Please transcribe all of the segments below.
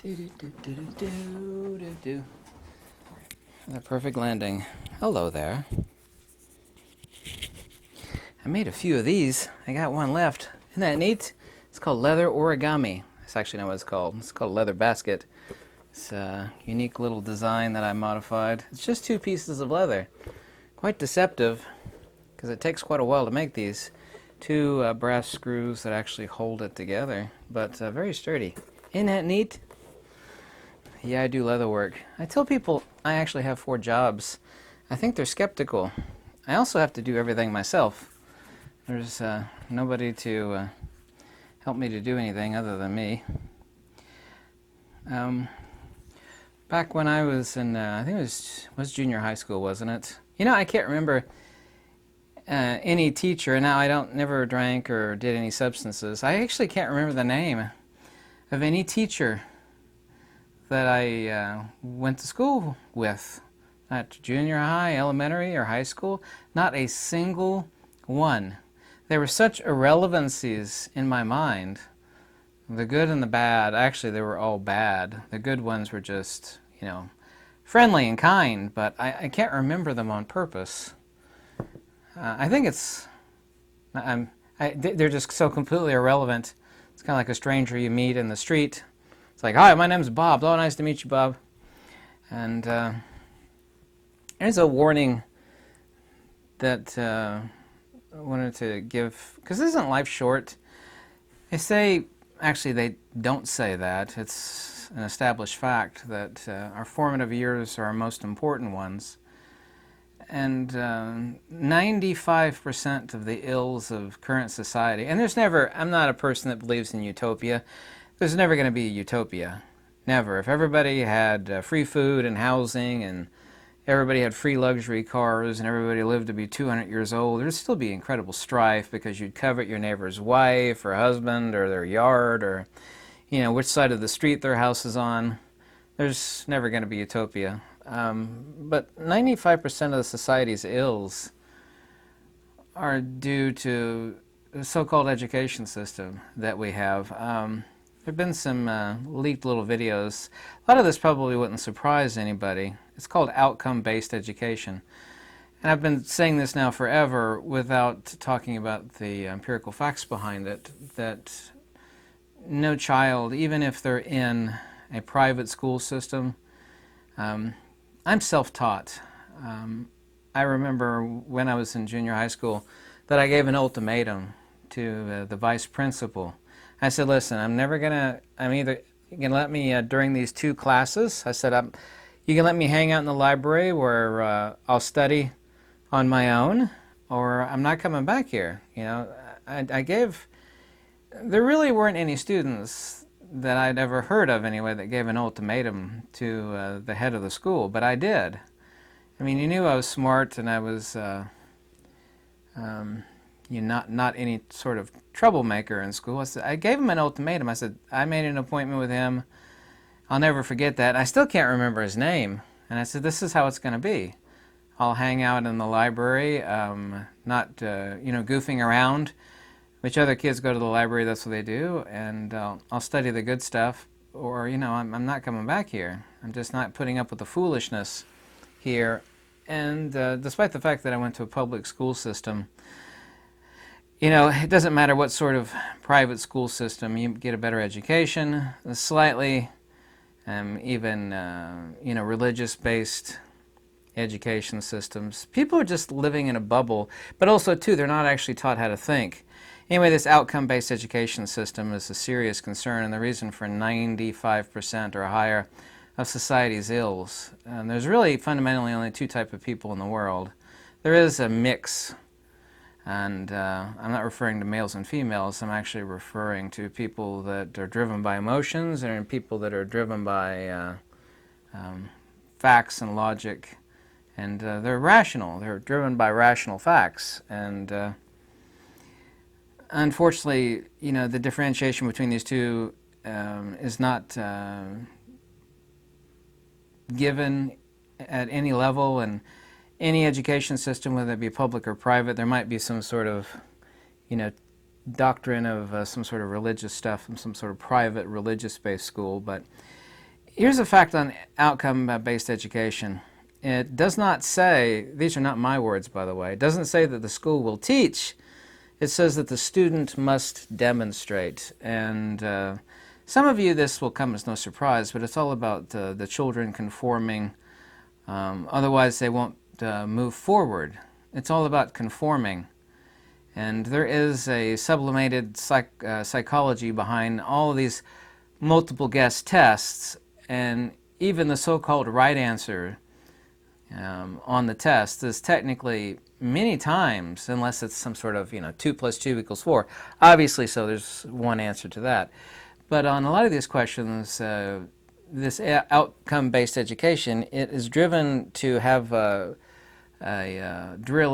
Do, do, do, do, do, do, do, do. The perfect landing. Hello there. I made a few of these. I got one left. Isn't that neat? It's called leather origami. That's actually not what it's called. It's called a leather basket. It's a unique little design that I modified. It's just two pieces of leather. Quite deceptive, because it takes quite a while to make these. Two brass screws that actually hold it together, but very sturdy. Isn't that neat? Yeah, I do leather work. I tell people I actually have 4 jobs. I think they're skeptical. I also have to do everything myself. There's nobody to help me to do anything other than me. Back when I was in, I think it was junior high school, wasn't it? You know, I can't remember any teacher, and now I never drank or did any substances. I actually can't remember the name of any teacher that I went to school with, at junior high, elementary, or high school. Not a single one. There were such irrelevancies in my mind. The good and the bad, actually they were all bad. The good ones were just, friendly and kind, but I can't remember them on purpose. I think they're just so completely irrelevant. It's kind of like a stranger you meet in the street. It's like, hi, my name's Bob. Oh, nice to meet you, Bob. And there's a warning that I wanted to give, because isn't life short? They say, actually they don't say that. It's an established fact that our formative years are our most important ones. And 95% of the ills of current society, and I'm not a person that believes in utopia. There's never going to be a utopia. Never. If everybody had free food and housing and everybody had free luxury cars and everybody lived to be 200 years old, there'd still be incredible strife because you'd covet your neighbor's wife or husband or their yard or, which side of the street their house is on. There's never going to be utopia. But 95% of the society's ills are due to the so-called education system that we have. There have been some leaked little videos. A lot of this probably wouldn't surprise anybody. It's called outcome-based education. And I've been saying this now forever without talking about the empirical facts behind it, that no child, even if they're in a private school system, I'm self-taught. I remember when I was in junior high school that I gave an ultimatum to the vice principal. I said, listen, I'm either you can let me during these 2 classes. I said, you can let me hang out in the library where I'll study on my own, or I'm not coming back here. There really weren't any students that I'd ever heard of anyway that gave an ultimatum to the head of the school, but I did. I mean, he knew I was smart and I was not any sort of troublemaker in school. I gave him an ultimatum. I said, I made an appointment with him. I'll never forget that. I still can't remember his name. And I said, this is how it's going to be. I'll hang out in the library, not goofing around. Which other kids go to the library, that's what they do. And I'll study the good stuff. Or, I'm not coming back here. I'm just not putting up with the foolishness here. And despite the fact that I went to a public school system, it doesn't matter what sort of private school system, you get a better education, slightly, even, religious-based education systems. People are just living in a bubble, but also, too, they're not actually taught how to think. Anyway, this outcome-based education system is a serious concern, and the reason for 95% or higher of society's ills. And there's really fundamentally only 2 types of people in the world. There is a mix. And I'm not referring to males and females. I'm actually referring to people that are driven by emotions and people that are driven by facts and logic. And they're rational. They're driven by rational facts. And unfortunately, the differentiation between these two is not given at any level. And any education system, whether it be public or private, there might be some sort of, doctrine of some sort of religious stuff from some sort of private religious-based school, but Here's a fact on outcome-based education. It does not say, these are not my words by the way, it doesn't say that the school will teach. It says that the student must demonstrate. And some of you this will come as no surprise, but it's all about the children conforming. Otherwise they won't move forward. It's all about conforming. And there is a sublimated psychology behind all of these multiple guess tests, and even the so-called right answer on the test is technically many times, unless it's some sort of 2 + 2 = 4. Obviously, so there's one answer to that. But on a lot of these questions, this outcome-based education, it is driven to have drill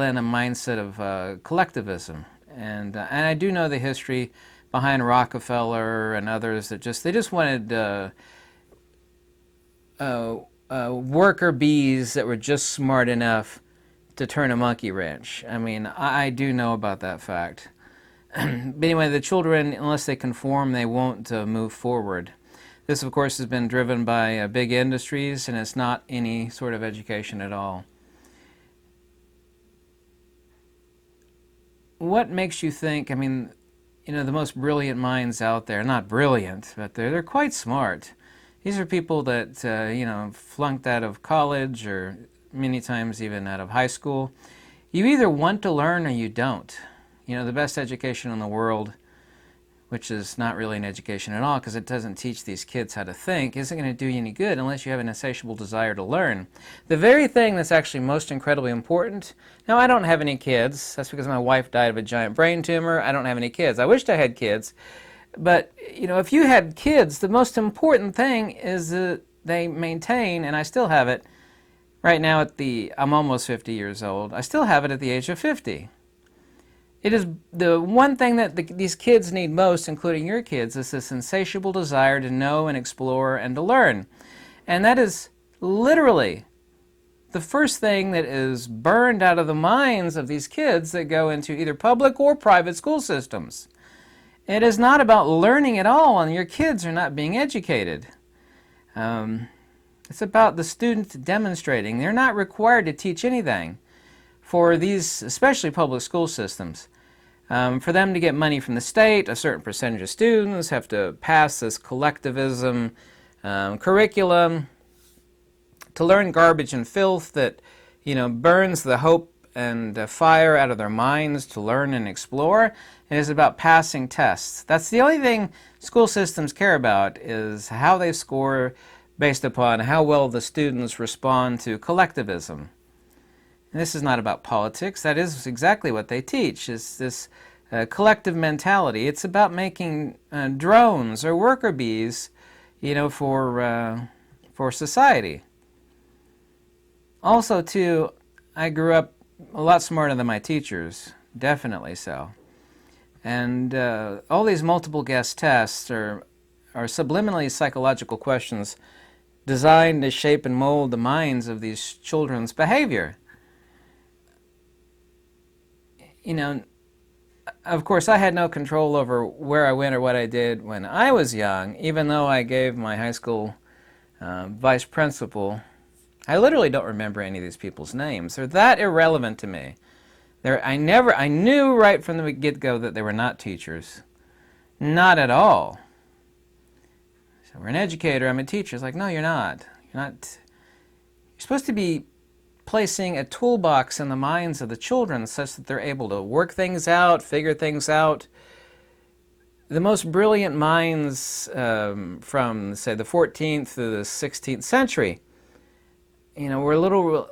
in a mindset of collectivism, and I do know the history behind Rockefeller and others that they just wanted worker bees that were just smart enough to turn a monkey wrench. I mean, I do know about that fact. But anyway, the children, unless they conform, they won't move forward. This, of course, has been driven by big industries, and it's not any sort of education at all. What makes you think, I mean, the most brilliant minds out there, not brilliant, but they're quite smart. These are people that, flunked out of college or many times even out of high school. You either want to learn or you don't. The best education in the world, which is not really an education at all because it doesn't teach these kids how to think, isn't going to do you any good unless you have an insatiable desire to learn. The very thing that's actually most incredibly important, now I don't have any kids, that's because my wife died of a giant brain tumor, I don't have any kids. I wished I had kids, but if you had kids, the most important thing is that they maintain, and I still have it, right now I'm almost 50 years old, I still have it at the age of 50. It is the one thing that these kids need most, including your kids, is this insatiable desire to know and explore and to learn. And that is literally the first thing that is burned out of the minds of these kids that go into either public or private school systems. It is not about learning at all, and your kids are not being educated. It's about the student demonstrating. They're not required to teach anything for these, especially public school systems. For them to get money from the state, a certain percentage of students have to pass this collectivism curriculum to learn garbage and filth that, burns the hope and fire out of their minds to learn and explore. It is about passing tests. That's the only thing school systems care about, is how they score based upon how well the students respond to collectivism. And this is not about politics. That is exactly what they teach, is this collective mentality. It's about making drones or worker bees, for society. Also, too, I grew up a lot smarter than my teachers, definitely so. And all these multiple guess tests are subliminally psychological questions designed to shape and mold the minds of these children's behavior. Of course, I had no control over where I went or what I did when I was young, even though I gave my high school vice principal, I literally don't remember any of these people's names. They're that irrelevant to me. I knew right from the get-go that they were not teachers. Not at all. So we're an educator, I'm a teacher. It's like, no, you're not. You're supposed to be placing a toolbox in the minds of the children such that they're able to work things out, figure things out. The most brilliant minds from, say, the 14th to the 16th century, were little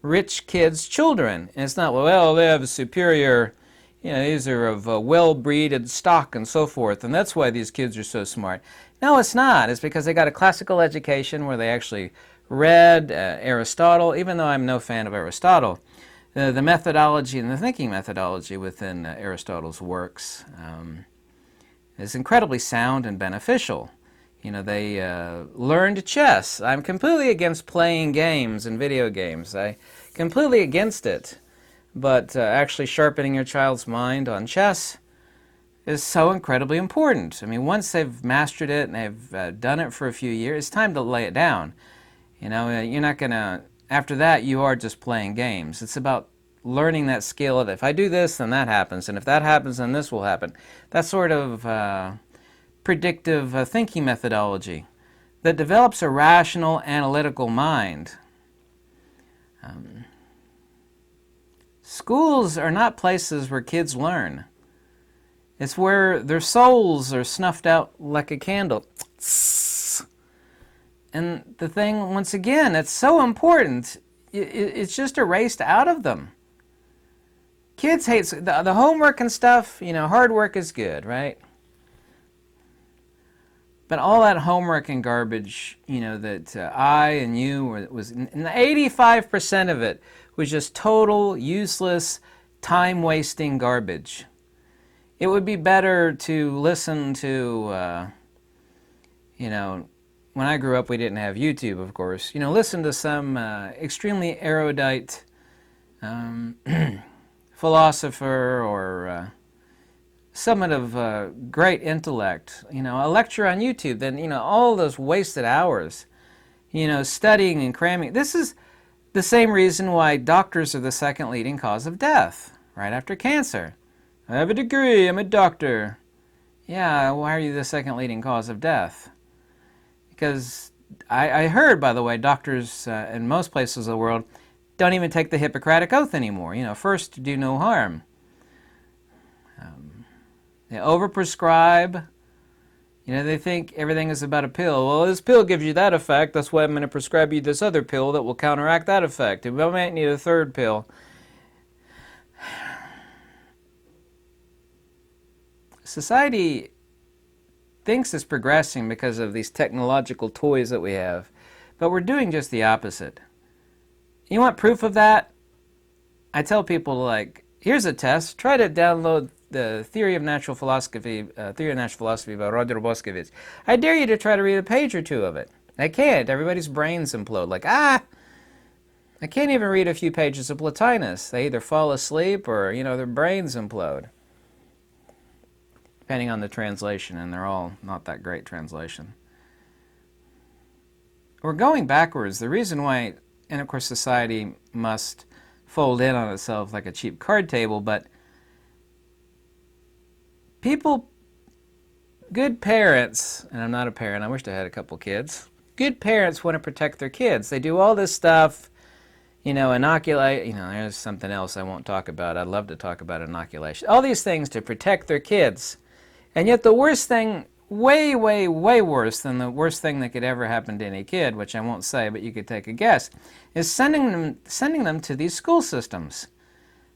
rich kids' children. And it's not, well, they have a superior, these are of well-breeded stock and so forth, and that's why these kids are so smart. No, it's not. It's because they got a classical education where they actually read Aristotle, even though I'm no fan of Aristotle. The methodology and the thinking methodology within Aristotle's works is incredibly sound and beneficial. They learned chess. I'm completely against playing games and video games. I'm completely against it. But actually sharpening your child's mind on chess is so incredibly important. I mean, once they've mastered it and they've done it for a few years, it's time to lay it down. You know, you're not going to, after that, you are just playing games. It's about learning that skill of if I do this, then that happens, and if that happens, then this will happen. That sort of predictive thinking methodology that develops a rational, analytical mind. Schools are not places where kids learn. It's where their souls are snuffed out like a candle. And the thing, once again, it's so important, it's just erased out of them. Kids hate the homework and stuff, you know, hard work is good, right? But all that homework and garbage, you know, that I and you was, and 85% of it was just total, useless, time-wasting garbage. It would be better to listen to, you know, when I grew up we didn't have YouTube, of course. You know, listen to some extremely erudite philosopher or someone of great intellect, you know, a lecture on YouTube, then, you know, all those wasted hours, you know, studying and cramming. This is the same reason why doctors are the second leading cause of death, right after cancer. I have a degree, I'm a doctor. Yeah, why are you the second leading cause of death? Because I heard, by the way, doctors in most places of the world don't even take the Hippocratic Oath anymore. You know, first, do no harm. They overprescribe. You know, they think everything is about a pill. Well, this pill gives you that effect. That's why I'm going to prescribe you this other pill that will counteract that effect. We might need a third pill. Society thinks it's progressing because of these technological toys that we have, but we're doing just the opposite. You want proof of that? I tell people, like, here's a test. Try to download the Theory of Natural Philosophy by Roger Boskowitz. I dare you to try to read a page or two of it. I can't. Everybody's brains implode. Like, I can't even read a few pages of Plotinus. They either fall asleep or, you know, their brains implode. Depending on the translation, and they're all not that great translation. We're going backwards. The reason why, and of course society must fold in on itself like a cheap card table, but people, good parents, and I'm not a parent, I wish I had a couple kids, good parents want to protect their kids. They do all this stuff, you know, inoculate, you know, there's something else I won't talk about. I'd love to talk about inoculation. All these things to protect their kids. And yet the worst thing, way, way, way worse than the worst thing that could ever happen to any kid, which I won't say, but you could take a guess, is sending them to these school systems.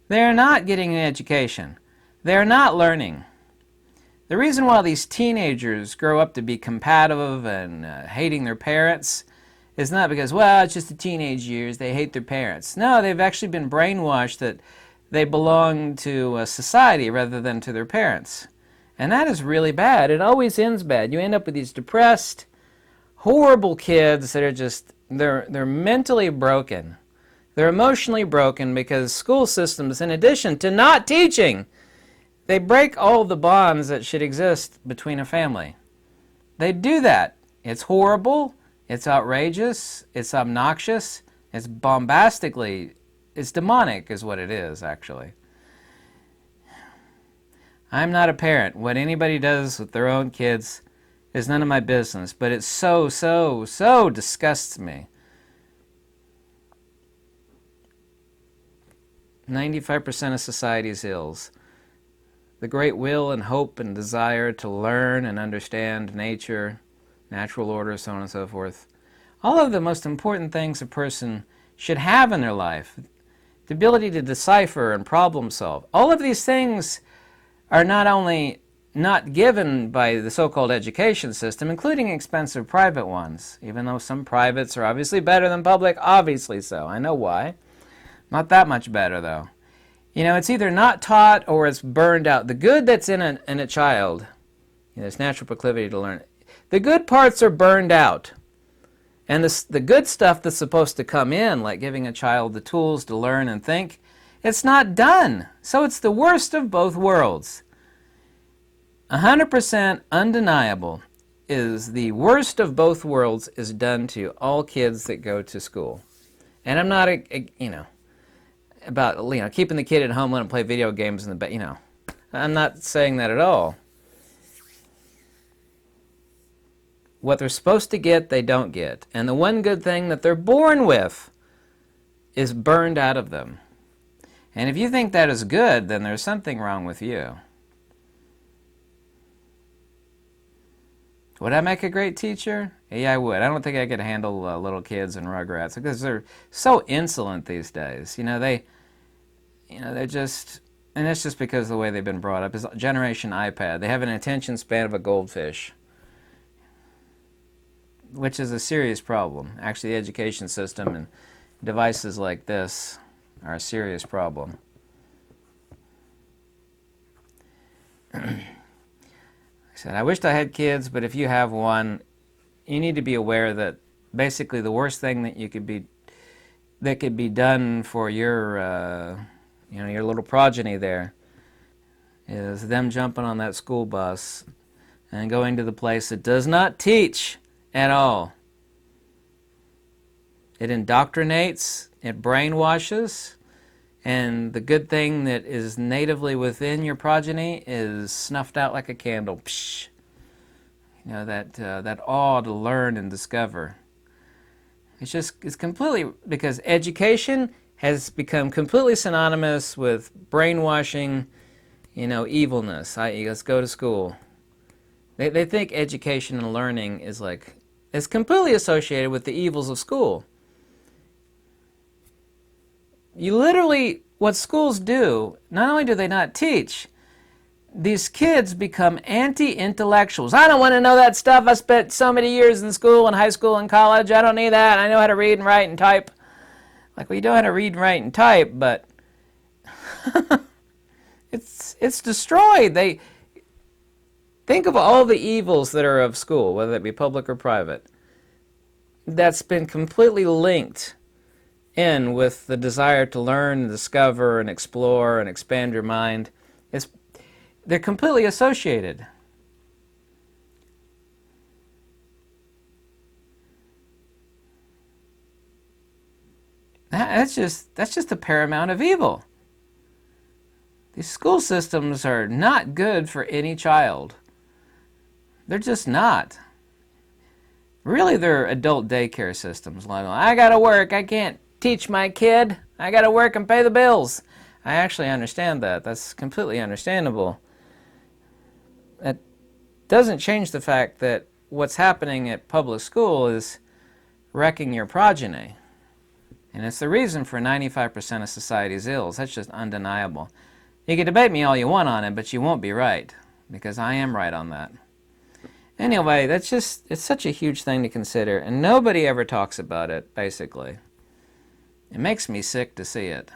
They're not getting an education. They're not learning. The reason why these teenagers grow up to be combative and hating their parents is not because, well, it's just the teenage years, they hate their parents. No, they've actually been brainwashed that they belong to society rather than to their parents. And that is really bad. It always ends bad. You end up with these depressed, horrible kids that are just, they're mentally broken. They're emotionally broken because school systems, in addition to not teaching, they break all the bonds that should exist between a family. They do that. It's horrible. It's outrageous. It's obnoxious. It's bombastically, it's demonic is what it is, actually. I'm not a parent. What anybody does with their own kids is none of my business, but it so disgusts me. 95% of society's ills. The great will and hope and desire to learn and understand nature, natural order, so on and so forth. All of the most important things a person should have in their life. The ability to decipher and problem solve. All of these things are not only not given by the so-called education system, including expensive private ones, even though some privates are obviously better than public, obviously so. I know why. Not that much better, though. You know, it's either not taught or it's burned out. The good that's in a child, you know, this natural proclivity to learn, the good parts are burned out. And the good stuff that's supposed to come in, like giving a child the tools to learn and think, it's not done. So it's the worst of both worlds. 100% undeniable is the worst of both worlds is done to all kids that go to school. And I'm not, about, keeping the kid at home, letting him play video games in the bed, I'm not saying that at all. What they're supposed to get, they don't get. And the one good thing that they're born with is burned out of them. And if you think that is good, then there's something wrong with you. Would I make a great teacher? Yeah, I would. I don't think I could handle little kids and rugrats because they're so insolent these days. They're just, and it's just because of the way they've been brought up. It's Generation iPad. They have an attention span of a goldfish, which is a serious problem. Actually, the education system and devices like this are a serious problem. I said, I wished I had kids, but if you have one, you need to be aware that basically the worst thing that could be done for your your little progeny there is them jumping on that school bus and going to the place that does not teach at all. It indoctrinates, it brainwashes, and the good thing that is natively within your progeny is snuffed out like a candle. Psh. That awe to learn and discover. It's completely, because education has become completely synonymous with brainwashing, evilness. Let's go to school. They think education and learning is completely associated with the evils of school. What schools do, not only do they not teach, these kids become anti-intellectuals. I don't want to know that stuff. I spent so many years in school and high school and college. I don't need that. I know how to read and write and type. Well, you know how to read and write and type, but it's destroyed. They think of all the evils that are of school, whether it be public or private. That's been completely linked in with the desire to learn and discover and explore and expand your mind. They're completely associated. That's just the paramount of evil. These school systems are not good for any child. They're just not. Really, they're adult daycare systems. I gotta work. I can't teach my kid. I gotta work and pay the bills. I actually understand that. That's completely understandable. That doesn't change the fact that what's happening at public school is wrecking your progeny. And it's the reason for 95% of society's ills. That's just undeniable. You can debate me all you want on it, but you won't be right, because I am right on that. Anyway, it's such a huge thing to consider, and nobody ever talks about it, basically. It makes me sick to see it.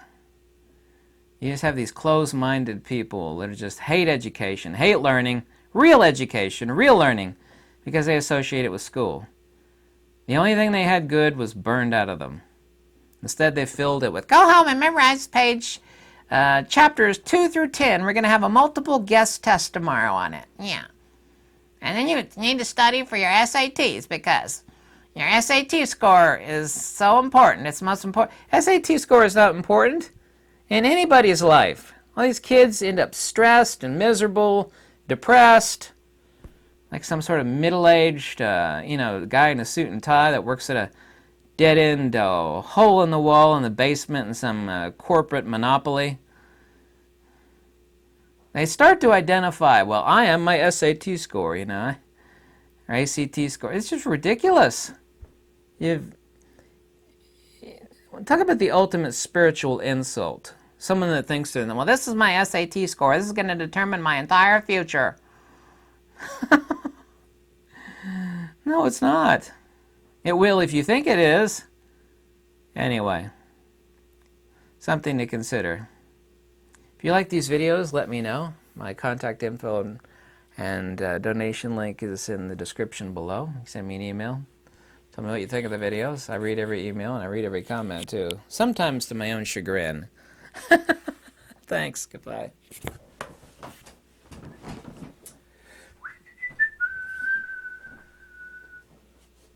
You just have these closed-minded people that just hate education, hate learning, real education, real learning, because they associate it with school. The only thing they had good was burned out of them. Instead, they filled it with, go home and memorize chapters 2 through 10. We're going to have a multiple guest test tomorrow on it. Yeah. And then you need to study for your SATs, because your SAT score is so important. It's most important. SAT score is not important in anybody's life. All these kids end up stressed and miserable, depressed, like some sort of middle-aged, guy in a suit and tie that works at a dead-end hole in the wall in the basement in some corporate monopoly. They start to identify, well, I am my SAT score, or ACT score. It's just ridiculous. Talk about the ultimate spiritual insult. Someone that thinks to them, well, this is my SAT score. This is going to determine my entire future. No, it's not. It will if you think it is. Anyway, something to consider. If you like these videos, let me know. My contact info and donation link is in the description below. You can send me an email. Tell me what you think of the videos. I read every email and I read every comment too. Sometimes to my own chagrin. Thanks. Goodbye.